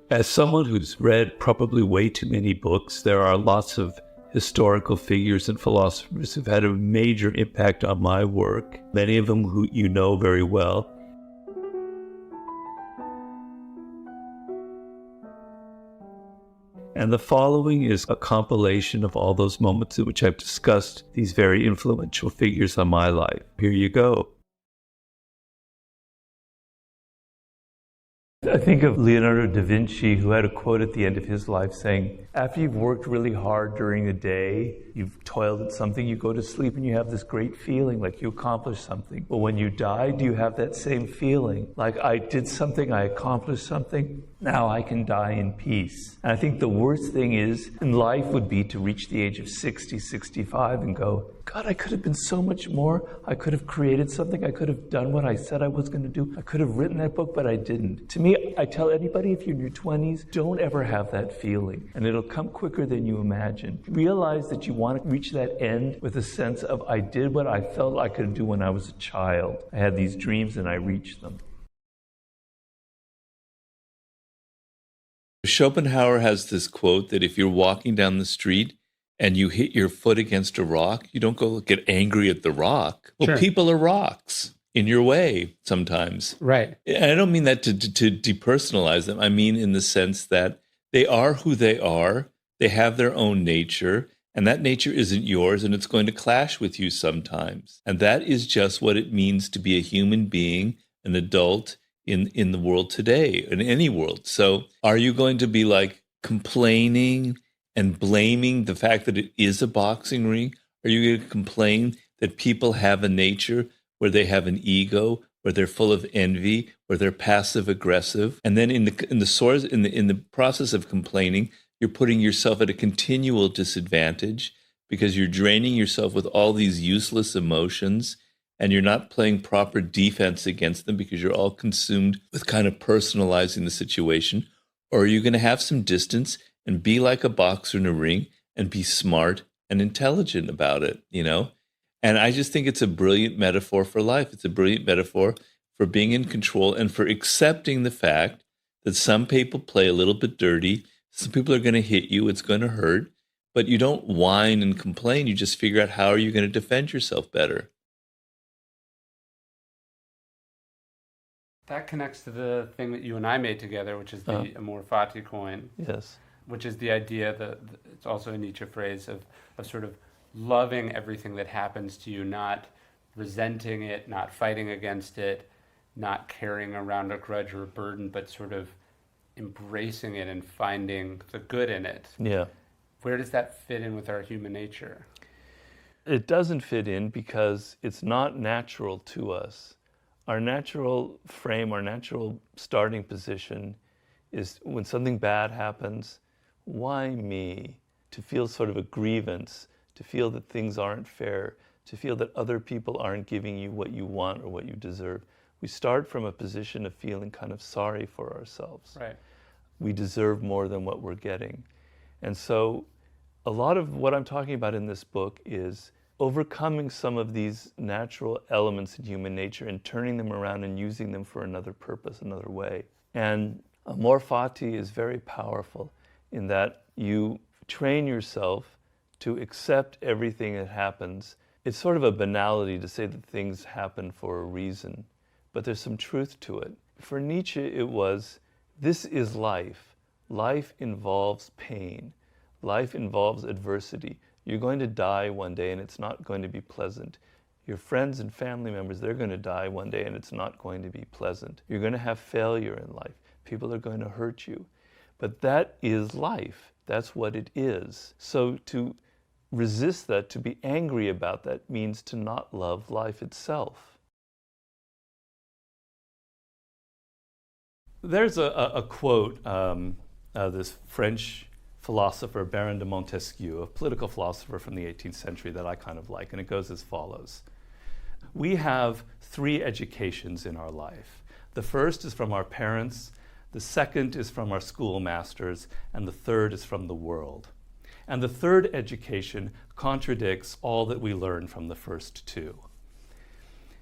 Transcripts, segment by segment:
As someone who's read probably way too many books, there are lots of historical figures and philosophers who've had a major impact on my work, many of them who you know very well. And the following is a compilation of all those moments in which I've discussed these very influential figures on my life. Here you go. I think of Leonardo da Vinci, who had a quote at the end of his life saying, after you've worked really hard during the day, you've toiled at something, you go to sleep and you have this great feeling like you accomplished something. But when you die, do you have that same feeling? Like, I did something, I accomplished something, now I can die in peace. And I think the worst thing is in life would be to reach the age of 60, 65 and go, God, I could have been so much more. I could have created something. I could have done what I said I was going to do. I could have written that book, but I didn't. To me, I tell anybody, if you're in your 20s, don't ever have that feeling. And it'll come quicker than you imagine. Realize that you want to reach that end with a sense of, I did what I felt I could do when I was a child. I had these dreams and I reached them. Schopenhauer has this quote that if you're walking down the street and you hit your foot against a rock, you don't go get angry at the rock. Well, Sure. People are rocks in your way sometimes. Right. And I don't mean that to depersonalize them. I mean in the sense that they are who they are. They have their own nature, and that nature isn't yours, and it's going to clash with you sometimes. And that is just what it means to be a human being, an adult in the world today, in any world. So are you going to be like complaining and blaming the fact that it is a boxing ring? Are you going to complain that people have a nature where they have an ego, where they're full of envy, where they're passive aggressive? And then in the process of complaining, you're putting yourself at a continual disadvantage because you're draining yourself with all these useless emotions, and you're not playing proper defense against them because you're all consumed with kind of personalizing the situation. Or are you going to have some distance and be like a boxer in a ring and be smart and intelligent about it, you know? And I just think it's a brilliant metaphor for life. It's a brilliant metaphor for being in control and for accepting the fact that some people play a little bit dirty. Some people are going to hit you. It's going to hurt. But you don't whine and complain. You just figure out how are you going to defend yourself better. That connects to the thing that you and I made together, which is the amor fati coin. Yes. Which is the idea that it's also a Nietzsche phrase of sort of loving everything that happens to you, not resenting it, not fighting against it, not carrying around a grudge or a burden, but sort of embracing it and finding the good in it. Yeah. Where does that fit in with our human nature? It doesn't fit in because it's not natural to us. Our natural frame, our natural starting position is when something bad happens, why me? To feel sort of a grievance, to feel that things aren't fair, to feel that other people aren't giving you what you want or what you deserve. We start from a position of feeling kind of sorry for ourselves. Right. We deserve more than what we're getting. And so a lot of what I'm talking about in this book is overcoming some of these natural elements in human nature and turning them around and using them for another purpose, another way. And amor fati is very powerful in that you train yourself to accept everything that happens. It's sort of a banality to say that things happen for a reason, but there's some truth to it. For Nietzsche, it was, this is life. Life involves pain. Life involves adversity. You're going to die one day and it's not going to be pleasant. Your friends and family members, they're going to die one day and it's not going to be pleasant. You're going to have failure in life. People are going to hurt you. But that is life. That's what it is. So to resist that, to be angry about that, means to not love life itself. There's a quote, this French philosopher, Baron de Montesquieu, a political philosopher from the 18th century that I kind of like, and it goes as follows. We have 3 educations in our life. The first is from our parents, the second is from our schoolmasters, and the third is from the world. And the third education contradicts all that we learn from the first 2.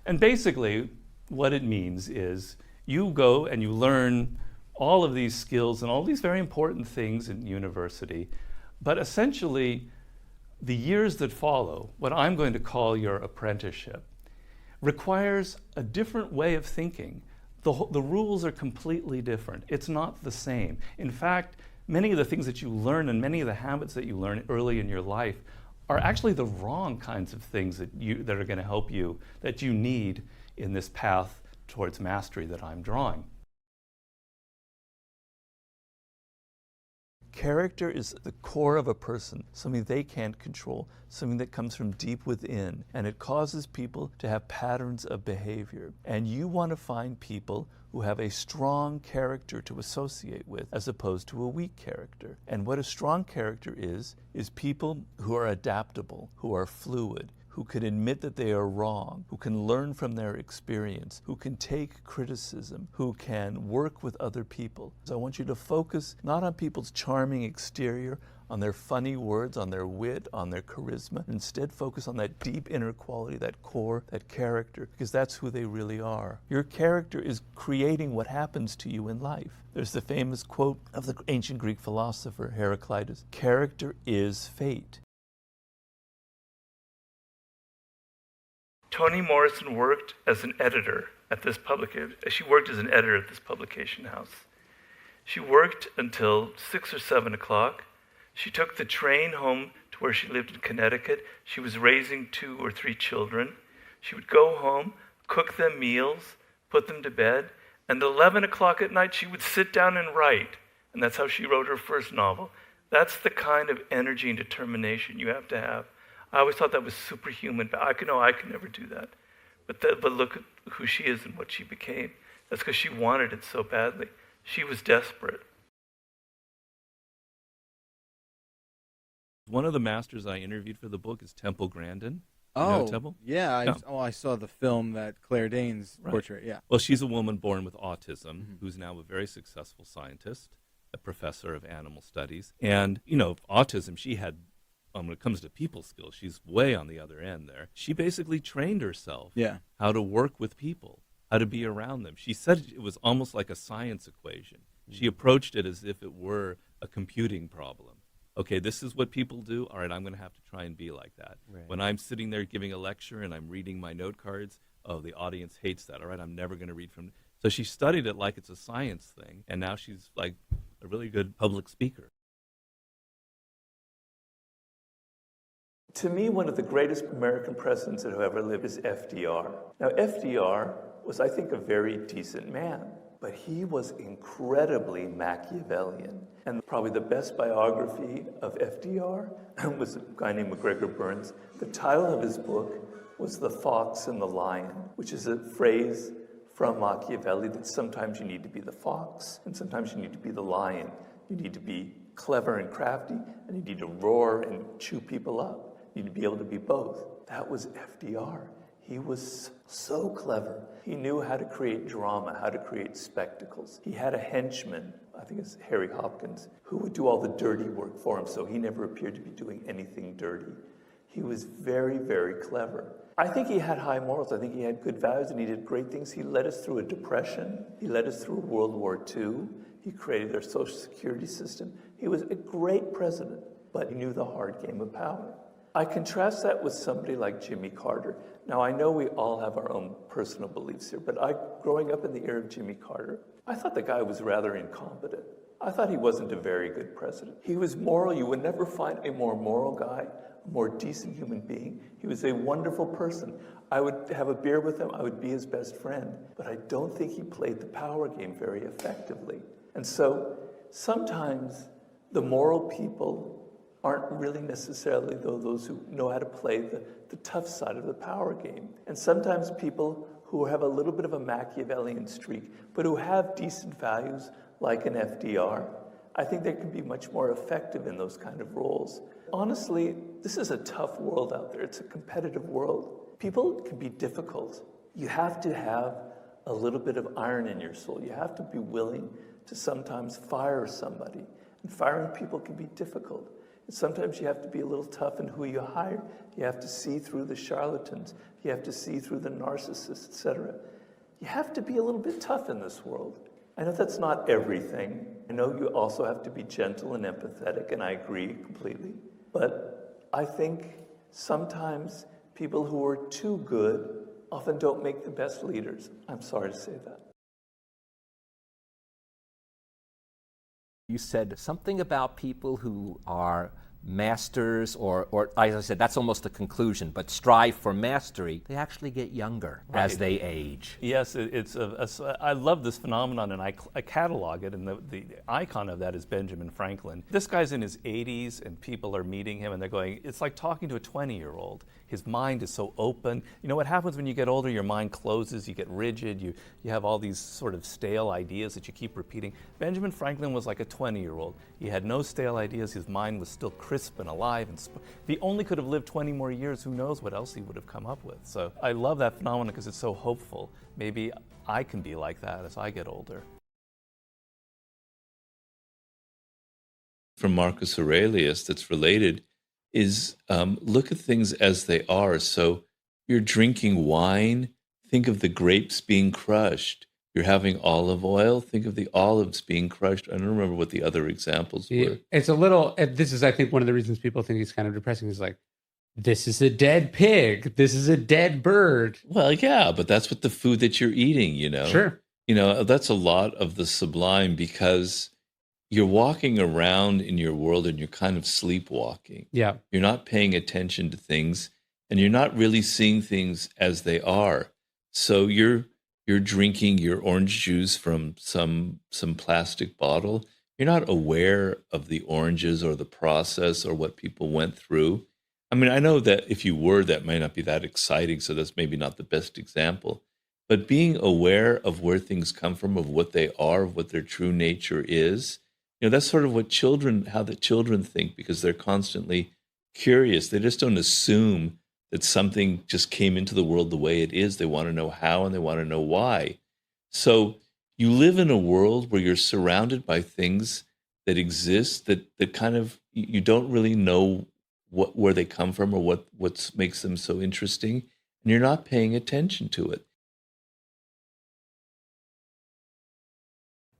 And basically, what it means is you go and you learn all of these skills and all these very important things in university. But essentially, the years that follow, what I'm going to call your apprenticeship, requires a different way of thinking. The rules are completely different. It's not the same. In fact, many of the things that you learn and many of the habits that you learn early in your life are actually the wrong kinds of things that are going to help you, that you need in this path towards mastery that I'm drawing. Character is the core of a person, something they can't control, something that comes from deep within, and it causes people to have patterns of behavior. And you want to find people who have a strong character to associate with, as opposed to a weak character. And what a strong character is people who are adaptable, who are fluid, who can admit that they are wrong, who can learn from their experience, who can take criticism, who can work with other people. So I want you to focus not on people's charming exterior, on their funny words, on their wit, on their charisma. Instead, focus on that deep inner quality, that core, that character, because that's who they really are. Your character is creating what happens to you in life. There's the famous quote of the ancient Greek philosopher Heraclitus, "Character is fate." Toni Morrison worked as an editor at this publication. She worked as an editor at this publication house. She worked until 6 or 7 o'clock. She took the train home to where she lived in Connecticut. She was raising 2 or 3 children. She would go home, cook them meals, put them to bed, and at 11 o'clock at night she would sit down and write. And that's how she wrote her first novel. That's the kind of energy and determination you have to have. I always thought that was superhuman, but I could never do that. But look at who she is and what she became. That's because she wanted it so badly. She was desperate. One of the masters I interviewed for the book is Temple Grandin. You know Temple? Yeah. I saw the film that Claire Danes portrait. Yeah. Well, she's a woman born with autism who's now a very successful scientist, a professor of animal studies. And, autism, she had, when it comes to people skills, she's way on the other end there. She basically trained herself how to work with people, how to be around them. She said it was almost like a science equation. She approached it as if it were a computing problem. Okay, this is what people do. All right, I'm going to have to try and be like that. Right. When I'm sitting there giving a lecture and I'm reading my note cards, the audience hates that. All right, I'm never going to read from. So she studied it like it's a science thing, and now she's like a really good public speaker. To me, one of the greatest American presidents that have ever lived is FDR. Now, FDR was, I think, a very decent man, but he was incredibly Machiavellian. And probably the best biography of FDR was a guy named McGregor Burns. The title of his book was The Fox and the Lion, which is a phrase from Machiavelli that sometimes you need to be the fox and sometimes you need to be the lion. You need to be clever and crafty, and you need to roar and chew people up. You need to be able to be both. That was FDR. He was so clever. He knew how to create drama, how to create spectacles. He had a henchman, I think it's Harry Hopkins, who would do all the dirty work for him, so he never appeared to be doing anything dirty. He was very, very clever. I think he had high morals. I think he had good values, and he did great things. He led us through a depression. He led us through World War II. He created our social security system. He was a great president, but he knew the hard game of power. I contrast that with somebody like Jimmy Carter. Now, I know we all have our own personal beliefs here, but growing up in the era of Jimmy Carter, I thought the guy was rather incompetent. I thought he wasn't a very good president. He was moral. You would never find a more moral guy, a more decent human being. He was a wonderful person. I would have a beer with him. I would be his best friend. But I don't think he played the power game very effectively. And so sometimes the moral people aren't really necessarily those who know how to play the tough side of the power game. And sometimes people who have a little bit of a Machiavellian streak, but who have decent values, like an FDR, I think they can be much more effective in those kind of roles. Honestly, this is a tough world out there. It's a competitive world. People can be difficult. You have to have a little bit of iron in your soul. You have to be willing to sometimes fire somebody. And firing people can be difficult. Sometimes you have to be a little tough in who you hire. You have to see through the charlatans. You have to see through the narcissists, etc. You have to be a little bit tough in this world. I know that's not everything. I know you also have to be gentle and empathetic, and I agree completely. But I think sometimes people who are too good often don't make the best leaders. I'm sorry to say that. You said something about people who are masters, or as I said, that's almost the conclusion, but strive for mastery, they actually get younger as they age. Yes, I love this phenomenon, and I catalog it, and the icon of that is Benjamin Franklin. This guy's in his 80s, and people are meeting him, and they're going, it's like talking to a 20-year-old. His mind is so open. You know what happens when you get older? Your mind closes, you get rigid, you have all these sort of stale ideas that you keep repeating. Benjamin Franklin was like a 20-year-old. He had no stale ideas. His mind was still crisp and alive. And if he only could have lived 20 more years, who knows what else he would have come up with. So I love that phenomenon because it's so hopeful. Maybe I can be like that as I get older. From Marcus Aurelius that's related is look at things as they are. So you're drinking wine, think of the grapes being crushed. You're having olive oil, think of the olives being crushed. I don't remember what the other examples were. It's a little, this is, I think, one of the reasons people think it's kind of depressing is like, this is a dead pig. This is a dead bird. Well, yeah, but that's what the food that you're eating, you know? Sure. You know, that's a lot of the sublime because you're walking around in your world and you're kind of sleepwalking. Yeah. You're not paying attention to things and you're not really seeing things as they are. So you're drinking your orange juice from some plastic bottle. You're not aware of the oranges or the process or what people went through. I mean, I know that if you were, that might not be that exciting, so that's maybe not the best example. But being aware of where things come from, of what they are, of what their true nature is, you know, that's sort of how the children think, because they're constantly curious. They just don't assume that something just came into the world the way it is. They want to know how and they want to know why. So you live in a world where you're surrounded by things that exist that kind of, you don't really know where they come from or what makes them so interesting, and you're not paying attention to it.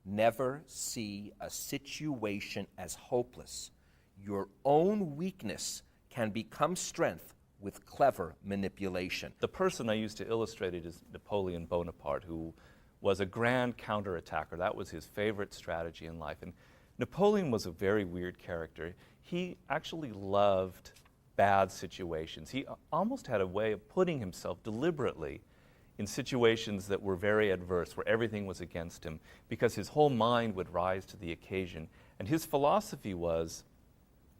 Never see a situation as hopeless. Your own weakness can become strength with clever manipulation. The person I used to illustrate it is Napoleon Bonaparte, who was a grand counterattacker. That was his favorite strategy in life. And Napoleon was a very weird character. He actually loved bad situations. He almost had a way of putting himself deliberately in situations that were very adverse, where everything was against him, because his whole mind would rise to the occasion. And his philosophy was,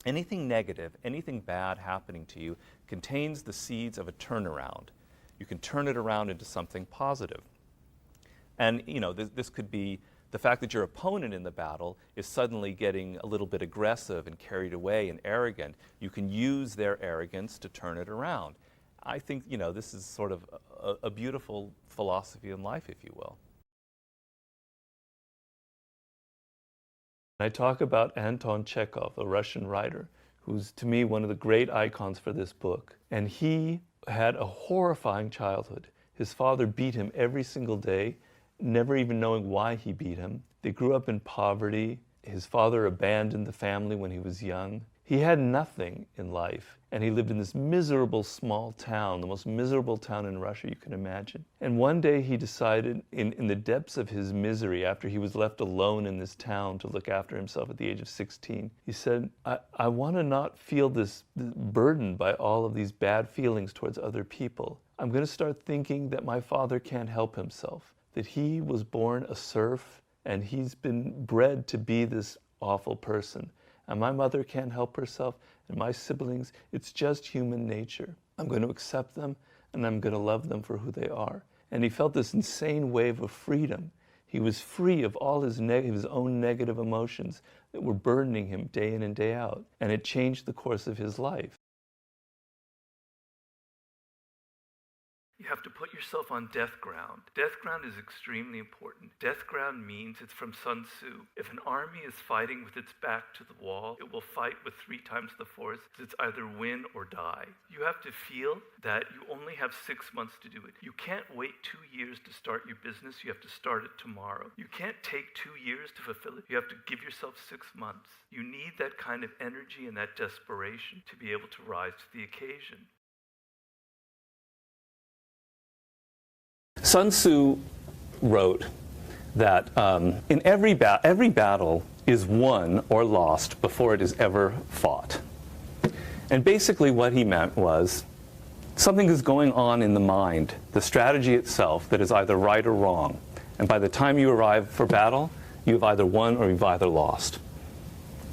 anything negative, anything bad happening to you contains the seeds of a turnaround. You can turn it around into something positive. And you know, this could be the fact that your opponent in the battle is suddenly getting a little bit aggressive and carried away and arrogant. You can use their arrogance to turn it around. I think, you know, this is sort of a beautiful philosophy in life, if you will. I talk about Anton Chekhov, a Russian writer, who's to me one of the great icons for this book. And he had a horrifying childhood. His father beat him every single day, never even knowing why he beat him. They grew up in poverty. His father abandoned the family when he was young. He had nothing in life, and he lived in this miserable small town, the most miserable town in Russia you can imagine. And one day he decided, in the depths of his misery, after he was left alone in this town to look after himself at the age of 16, he said, I want to not feel this burden by all of these bad feelings towards other people. I'm going to start thinking that my father can't help himself, that he was born a serf, and he's been bred to be this awful person. And my mother can't help herself, and my siblings, it's just human nature. I'm going to accept them, and I'm going to love them for who they are. And he felt this insane wave of freedom. He was free of all his own negative emotions that were burdening him day in and day out. And it changed the course of his life. You have to put yourself on death ground. Death ground is extremely important. Death ground means, it's from Sun Tzu, if an army is fighting with its back to the wall, it will fight with 3 times the force. It's either win or die. You have to feel that you only have 6 months to do it. You can't wait 2 years to start your business. You have to start it tomorrow. You can't take 2 years to fulfill it. You have to give yourself 6 months. You need that kind of energy and that desperation to be able to rise to the occasion. Sun Tzu wrote that in every battle is won or lost before it is ever fought. And basically what he meant was something is going on in the mind, the strategy itself, that is either right or wrong. And by the time you arrive for battle, you've either won or you've either lost.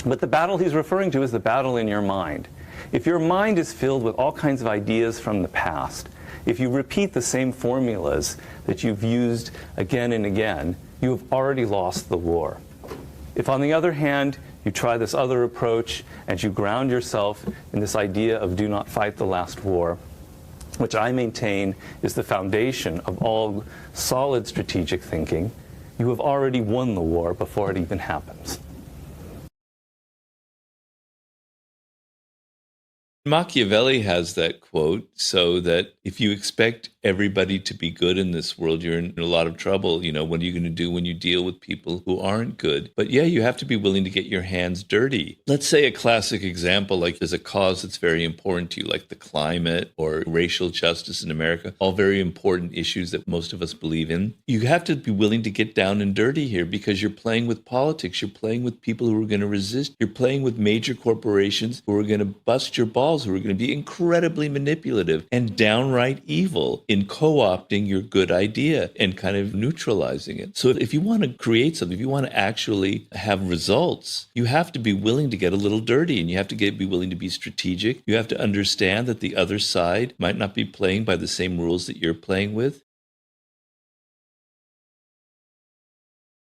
But the battle he's referring to is the battle in your mind. If your mind is filled with all kinds of ideas from the past, if you repeat the same formulas that you've used again and again, you have already lost the war. If, on the other hand, you try this other approach and you ground yourself in this idea of do not fight the last war, which I maintain is the foundation of all solid strategic thinking, you have already won the war before it even happens. Machiavelli has that quote, so that if you expect everybody to be good in this world, you're in a lot of trouble. You know, what are you going to do when you deal with people who aren't good? But yeah, you have to be willing to get your hands dirty. Let's say a classic example, like there's a cause that's very important to you, like the climate or racial justice in America, all very important issues that most of us believe in. You have to be willing to get down and dirty here because you're playing with politics. You're playing with people who are going to resist. You're playing with major corporations who are going to bust your balls, who are going to be incredibly manipulative and downright evil in co-opting your good idea and kind of neutralizing it. So if you want to create something, if you want to actually have results, you have to be willing to get a little dirty, and you have to be willing to be strategic. You have to understand that the other side might not be playing by the same rules that you're playing with.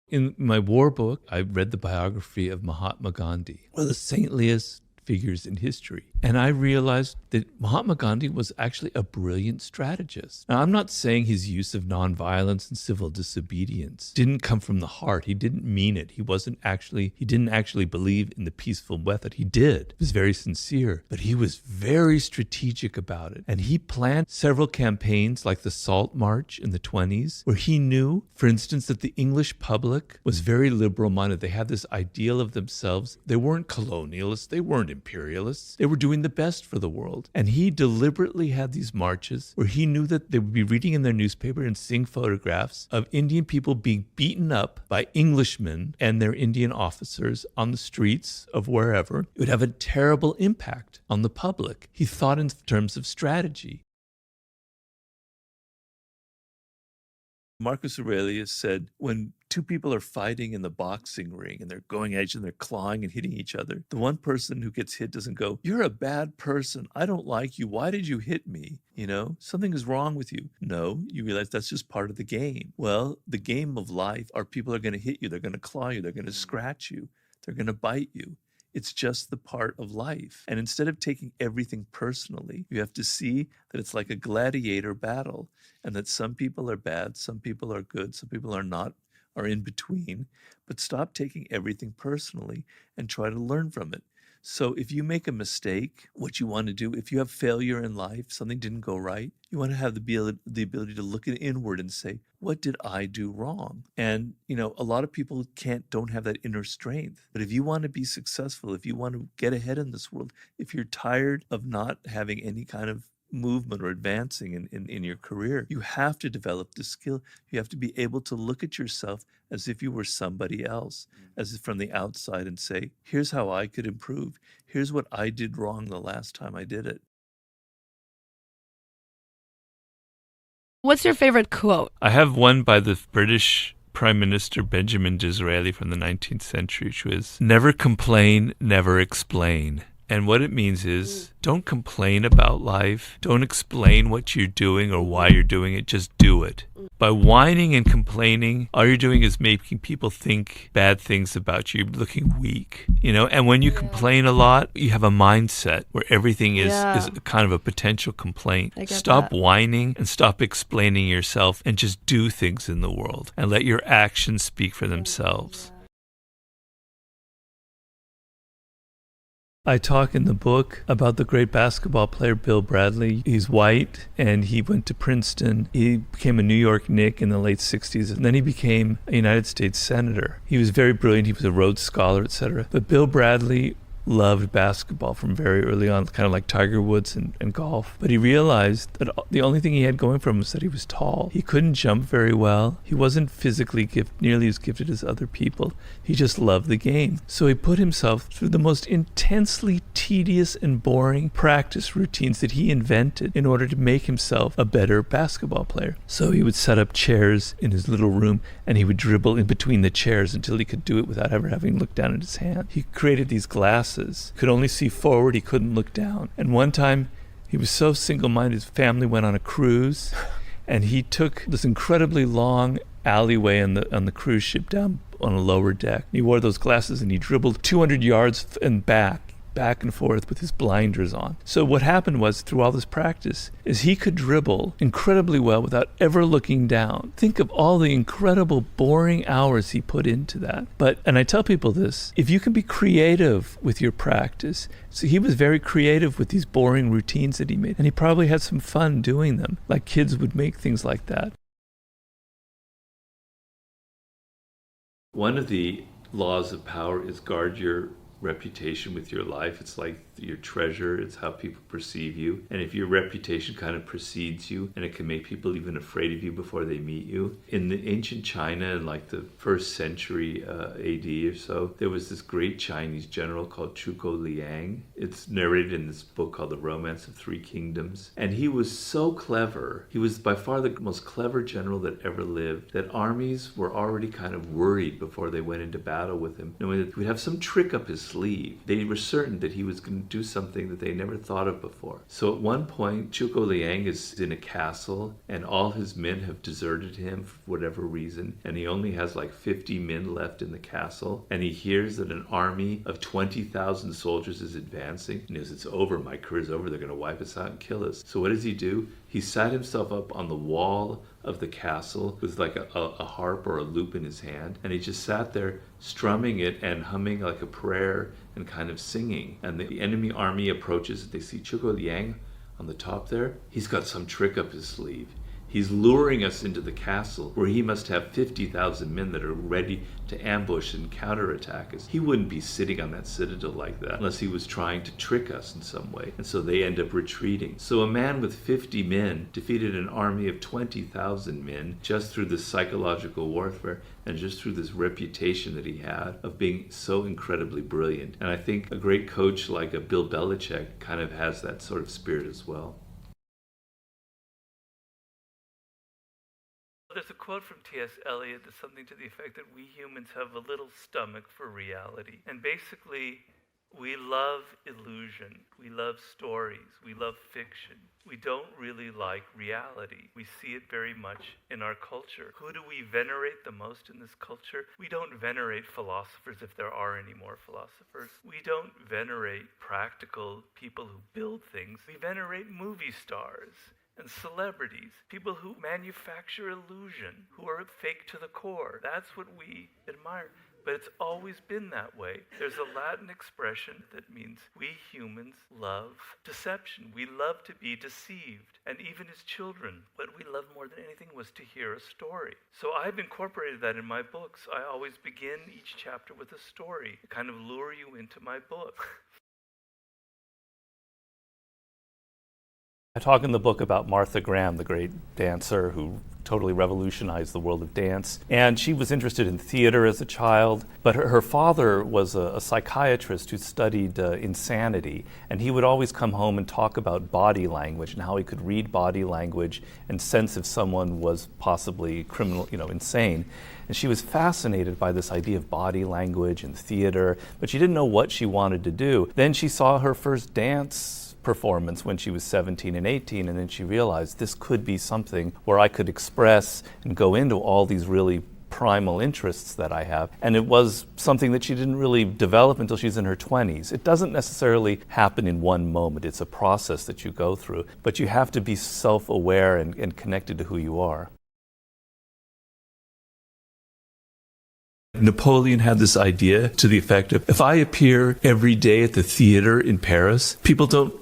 In my war book, I read the biography of Mahatma Gandhi, one of the saintliest figures in history. And I realized that Mahatma Gandhi was actually a brilliant strategist. Now, I'm not saying his use of nonviolence and civil disobedience didn't come from the heart. He didn't mean it. He didn't actually believe in the peaceful method. He did. He was very sincere, but he was very strategic about it. And he planned several campaigns like the Salt March in the 1920s, where he knew, for instance, that the English public was very liberal-minded. They had this ideal of themselves. They weren't colonialists. They weren't imperialists. They were doing the best for the world. And he deliberately had these marches where he knew that they would be reading in their newspaper and seeing photographs of Indian people being beaten up by Englishmen and their Indian officers on the streets of wherever. It would have a terrible impact on the public. He thought in terms of strategy. Marcus Aurelius said, when two people are fighting in the boxing ring and they're going at each other, they're clawing and hitting each other, the one person who gets hit doesn't go, "You're a bad person. I don't like you. Why did you hit me? You know, something is wrong with you." No, you realize that's just part of the game. Well, the game of life are people are going to hit you. They're going to claw you. They're going to scratch you. They're going to bite you. It's just the part of life. And instead of taking everything personally, you have to see that it's like a gladiator battle, and that some people are bad, some people are good, some people are not, are in between. But stop taking everything personally and try to learn from it. So if you make a mistake, what you want to do, if you have failure in life, something didn't go right, you want to have the ability to look inward and say, what did I do wrong? And, you know, a lot of people don't have that inner strength. But if you want to be successful, if you want to get ahead in this world, if you're tired of not having any kind of movement or advancing in your career, you have to develop the skill. You have to be able to look at yourself as if you were somebody else, as if from the outside, and say, here's how I could improve. Here's what I did wrong the last time I did it. What's your favorite quote? I have one by the British Prime Minister Benjamin Disraeli from the 19th century, which was, "Never complain, never explain." And what it means is don't complain about life. Don't explain what you're doing or why you're doing it. Just do it. By whining and complaining, all you're doing is making people think bad things about you. You're looking weak, And when you complain a lot, you have a mindset where everything is kind of a potential complaint. Stop whining and stop explaining yourself and just do things in the world and let your actions speak for themselves. I talk in the book about the great basketball player Bill Bradley. He's white, and he went to Princeton. He became a New York Knick in the late 60s, and then he became a United States Senator. He was very brilliant. He was a Rhodes Scholar, etc. But Bill Bradley loved basketball from very early on, kind of like Tiger Woods and golf. But he realized that the only thing he had going for him was that he was tall. He couldn't jump very well. He wasn't physically nearly as gifted as other people. He just loved the game. So he put himself through the most intensely tedious and boring practice routines that he invented in order to make himself a better basketball player. So he would set up chairs in his little room, and he would dribble in between the chairs until he could do it without ever having looked down at his hand. He created these glasses. Could only see forward, he couldn't look down. And one time, he was so single-minded, his family went on a cruise, and he took this incredibly long alleyway on the cruise ship down on a lower deck. He wore those glasses, and he dribbled 200 yards and back and forth with his blinders on. So what happened was, through all this practice, is he could dribble incredibly well without ever looking down. Think of all the incredible boring hours he put into that. And I tell people this, if you can be creative with your practice, so he was very creative with these boring routines that he made, and he probably had some fun doing them, like kids would make things like that. One of the laws of power is guard your reputation with your life. It's like your treasure. It's how people perceive you. And if your reputation kind of precedes you, and it can make people even afraid of you before they meet you. In the ancient China, in like the 1st century AD or so, there was this great Chinese general called Zhuge Liang. It's narrated in this book called The Romance of Three Kingdoms. And he was so clever. He was by far the most clever general that ever lived, that armies were already kind of worried before they went into battle with him, knowing that he would have some trick up his sleeve. They were certain that he was going to do something that they never thought of before. So at one point, Zhuge Liang is in a castle, and all his men have deserted him for whatever reason, and he only has like 50 men left in the castle, and he hears that an army of 20,000 soldiers is advancing, and he goes, "It's over, my career's over, they're going to wipe us out and kill us." So what does he do? He sat himself up on the wall of the castle with like a harp or a lute in his hand, and he just sat there strumming it and humming like a prayer and kind of singing. And the enemy army approaches. They see Zhuge Liang on the top there. He's got some trick up his sleeve. He's luring us into the castle where he must have 50,000 men that are ready to ambush and counterattack us. He wouldn't be sitting on that citadel like that unless he was trying to trick us in some way. And so they end up retreating. So a man with 50 men defeated an army of 20,000 men just through this psychological warfare and just through this reputation that he had of being so incredibly brilliant. And I think a great coach like a Bill Belichick kind of has that sort of spirit as well. There's a quote from T.S. Eliot that's something to the effect that we humans have a little stomach for reality. And basically, we love illusion. We love stories. We love fiction. We don't really like reality. We see it very much in our culture. Who do we venerate the most in this culture? We don't venerate philosophers, if there are any more philosophers. We don't venerate practical people who build things. We venerate movie stars and celebrities, people who manufacture illusion, who are fake to the core. That's what we admire. But it's always been that way. There's a Latin expression that means we humans love deception. We love to be deceived. And even as children, what we loved more than anything was to hear a story. So I've incorporated that in my books. I always begin each chapter with a story, to kind of lure you into my book. I talk in the book about Martha Graham, the great dancer who totally revolutionized the world of dance. And she was interested in theater as a child, but her father was a psychiatrist who studied insanity, and he would always come home and talk about body language and how he could read body language and sense if someone was possibly criminal, insane. And she was fascinated by this idea of body language and theater, but she didn't know what she wanted to do. Then she saw her first dance performance when she was 17 and 18, and then she realized this could be something where I could express and go into all these really primal interests that I have. And it was something that she didn't really develop until she's in her 20s. It doesn't necessarily happen in one moment. It's a process that you go through, but you have to be self-aware and connected to who you are. Napoleon had this idea to the effect of, if I appear every day at the theater in Paris, people don't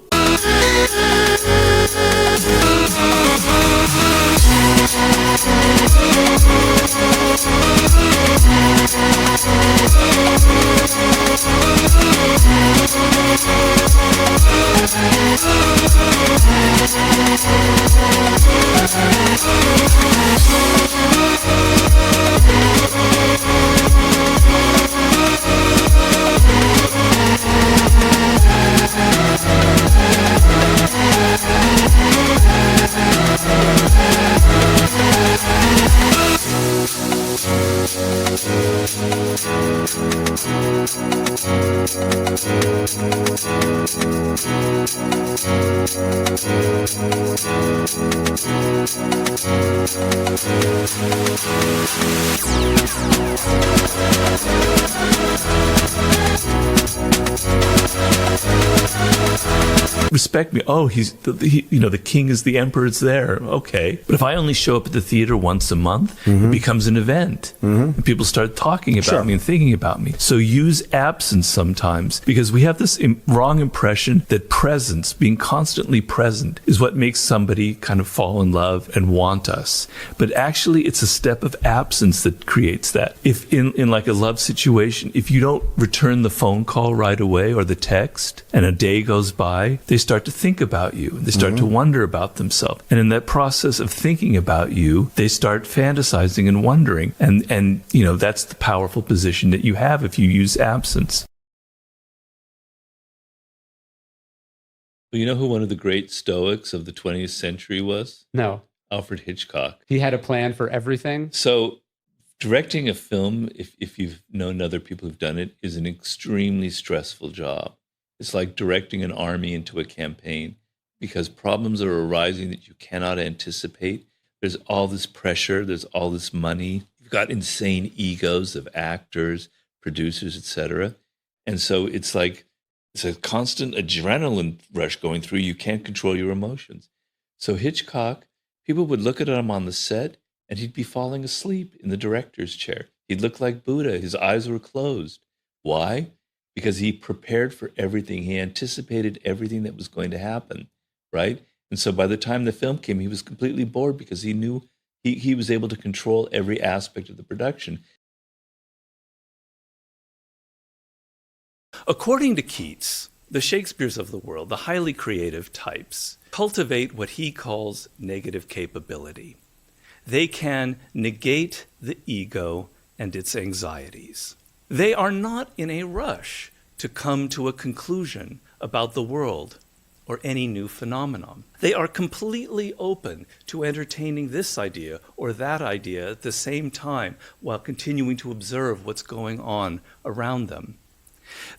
respect me. Oh, the king is the emperor's there. Okay. But if I only show up at the theater once a month, it becomes an event. And people start talking about me and thinking about me. So use absence sometimes, because we have this wrong impression that presence, being constantly present, is what makes somebody kind of fall in love and want us. But actually, it's a step of absence that creates that. If in like a love situation, if you don't return the phone call right away or the text, and a day goes by, they start to think about you. They start to wonder about themselves. And in that process of thinking about you, they start fantasizing and wondering. And that's the powerful position that you have if you use absence. Well, you know who one of the great Stoics of the 20th century was? No. Alfred Hitchcock. He had a plan for everything. So directing a film, if you've known other people who've done it, is an extremely stressful job. It's like directing an army into a campaign, because problems are arising that you cannot anticipate. There's all this pressure. There's all this money. You've got insane egos of actors, producers, etc. And so it's like, it's a constant adrenaline rush going through. You can't control your emotions. So Hitchcock, people would look at him on the set and he'd be falling asleep in the director's chair. He'd look like Buddha. His eyes were closed. Why? Because he prepared for everything. He anticipated everything that was going to happen, right? And so by the time the film came, he was completely bored because he knew he was able to control every aspect of the production. According to Keats, the Shakespeares of the world, the highly creative types, cultivate what he calls negative capability. They can negate the ego and its anxieties. They are not in a rush to come to a conclusion about the world or any new phenomenon. They are completely open to entertaining this idea or that idea at the same time while continuing to observe what's going on around them.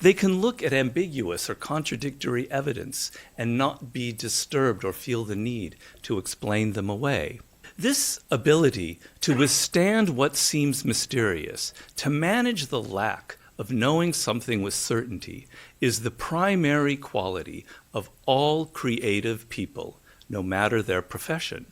They can look at ambiguous or contradictory evidence and not be disturbed or feel the need to explain them away. This ability to withstand what seems mysterious, to manage the lack of knowing something with certainty, is the primary quality of all creative people, no matter their profession.